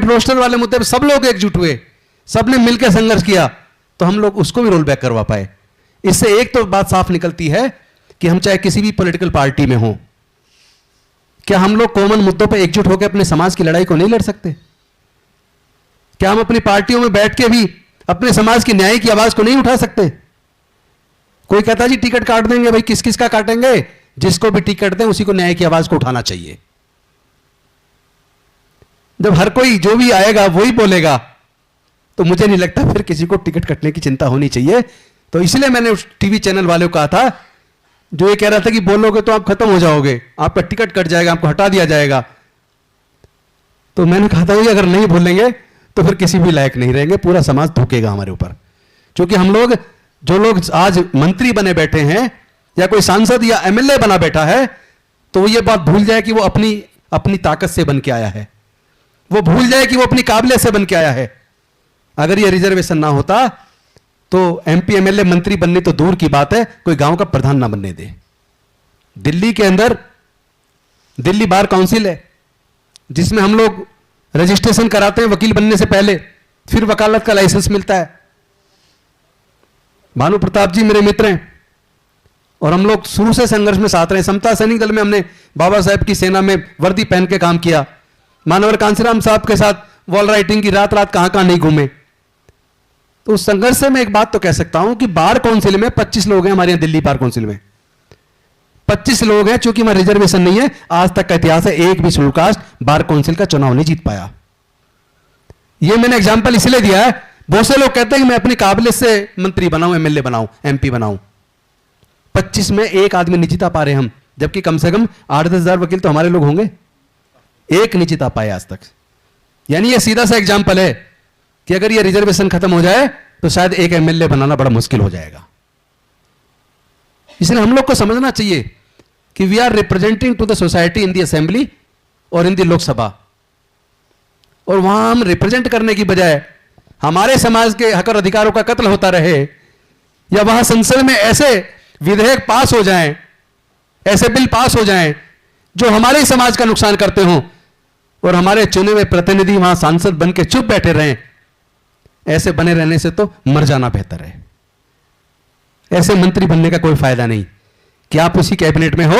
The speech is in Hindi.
रोस्टर वाले मुद्दे पर सब लोग एकजुट हुए, सबने मिलकर संघर्ष किया, तो हम लोग उसको भी रोल बैक करवा पाए। इससे एक तो बात साफ निकलती है कि हम चाहे किसी भी पॉलिटिकल पार्टी में हों, क्या हम लोग कॉमन मुद्दों पर एकजुट होकर अपने समाज की लड़ाई को नहीं लड़ सकते? क्या हम अपनी पार्टियों में बैठ के भी अपने समाज की न्याय की आवाज को नहीं उठा सकते? कोई कहता जी टिकट काट देंगे, भाई किस किस का काटेंगे? जिसको भी टिकट दें उसी को न्याय की आवाज को उठाना चाहिए। जब हर कोई जो भी आएगा वही बोलेगा, तो मुझे नहीं लगता फिर किसी को टिकट कटने की चिंता होनी चाहिए। तो इसलिए मैंने उस टीवी चैनल वाले को कहा था, जो ये कह रहा था कि बोलोगे तो आप खत्म हो जाओगे, आपका टिकट कट जाएगा, आपको हटा दिया जाएगा, तो मैंने कहा था कि अगर नहीं बोलेंगे तो फिर किसी भी लायक नहीं रहेंगे, पूरा समाज थूकेगा हमारे ऊपर। क्योंकि हम लोग, जो लोग आज मंत्री बने बैठे हैं या कोई सांसद या एमएलए बना बैठा है, तो वो ये बात भूल जाए कि वो अपनी ताकत से बन के आया है, वो भूल जाए कि वो अपनी काबिलियत से बन के आया है। अगर ये रिजर्वेशन ना होता तो एमपी एमएलए मंत्री बनने तो दूर की बात है, कोई गांव का प्रधान ना बनने दे। दिल्ली के अंदर दिल्ली बार काउंसिल है, जिसमें हम लोग रजिस्ट्रेशन कराते हैं वकील बनने से पहले, फिर वकालत का लाइसेंस मिलता है। भानु प्रताप जी मेरे मित्र हैं और हम लोग शुरू से संघर्ष में साथ रहे। समता सैनिक दल में हमने बाबा साहेब की सेना में वर्दी पहन के काम किया। मानवर कांसीराम साहब के साथ वॉल राइटिंग की रात रात कहां कहां नहीं घूमे। तो उस संघर्ष से मैं एक बात तो कह सकता हूं कि बार काउंसिल में 25 लोग हैं, हमारे यहां दिल्ली बार काउंसिल में 25 लोग हैं। चूंकि हमारा रिजर्वेशन नहीं है, आज तक का इतिहास है एक भी शेड्यूल कास्ट बार काउंसिल का चुनाव नहीं जीत पाया। यह मैंने एग्जाम्पल इसलिए दिया है, बहुत से लोग कहते हैं कि मैं अपनी काबिलियत से मंत्री बनाऊं, एमएलए बनाऊं, एमपी बनाऊं। 25 में एक आदमी नहीं जीता पा रहे हम, जबकि कम से कम 8-10 हजार वकील तो हमारे लोग होंगे, एक नहीं जीता पाए आज तक। यानी यह सीधा सा एग्जाम्पल है कि अगर यह रिजर्वेशन खत्म हो जाए तो शायद एक एमएलए बनाना बड़ा मुश्किल हो जाएगा। इसलिए हम लोग को समझना चाहिए कि we are representing to the society in the assembly और इन द लोकसभा, और वहां हम रिप्रेजेंट करने की बजाय हमारे समाज के हक और अधिकारों का कत्ल होता रहे, या वहां संसद में ऐसे विधेयक पास हो जाएं, ऐसे बिल पास हो जाएं जो हमारे समाज का नुकसान करते हों, और हमारे चुने हुए प्रतिनिधि वहां सांसद बन के चुप बैठे रहें, ऐसे बने रहने से तो मर जाना बेहतर है। ऐसे मंत्री बनने का कोई फायदा नहीं कि आप उसी कैबिनेट में हो